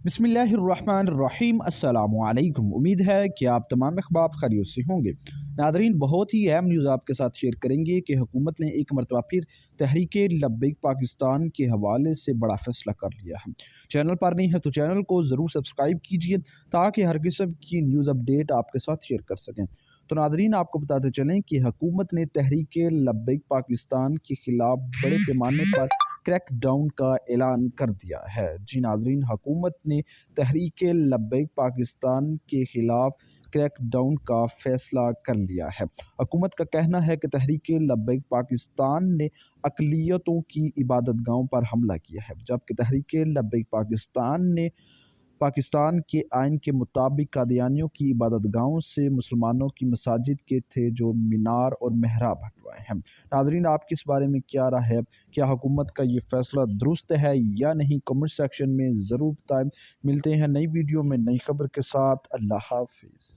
बिस्मिल्लाहिर्रहमानिर्रहीम। अस्सलामुअलैकुम। उम्मीद है कि आप तमाम अहबाब खैरियत से होंगे। नादरीन, बहुत ही अहम न्यूज़ आपके साथ शेयर करेंगे कि हुकूमत ने एक मरतबा फिर तहरीक लब्बैक पाकिस्तान के हवाले से बड़ा फैसला कर लिया है। चैनल पर नहीं है तो चैनल को ज़रूर सब्सक्राइब कीजिए ताकि हर किस्म की न्यूज़ अपडेट आपके साथ शेयर कर सकें। तो नादरीन, आपको बताते चलें कि हुकूमत ने तहरीक लब्बैक पाकिस्तान के खिलाफ बड़े पैमाने पर क्रैक डाउन का ऐलान कर दिया है। जी नादरीन, हुकूमत ने तहरीक लब्बैक पाकिस्तान के खिलाफ क्रैक डाउन का फैसला कर लिया है। हुकूमत का कहना है कि तहरीक लब्बैक पाकिस्तान ने अक़लियतों की इबादत गाहों पर हमला किया है, जबकि तहरीक लब्बैक पाकिस्तान ने पाकिस्तान के आइन के मुताबिक कादियानियों की इबादत गाहों से मुसलमानों की मसाजिद के थे जो मीनार और मेहराब हटवाए हैं। नादरीन, आपकी इस बारे में क्या राय है? क्या हुकूमत का ये फैसला दुरुस्त है या नहीं? कमेंट सेक्शन में ज़रूर बताएं। मिलते हैं नई वीडियो में नई खबर के साथ। अल्लाह हाफिज़।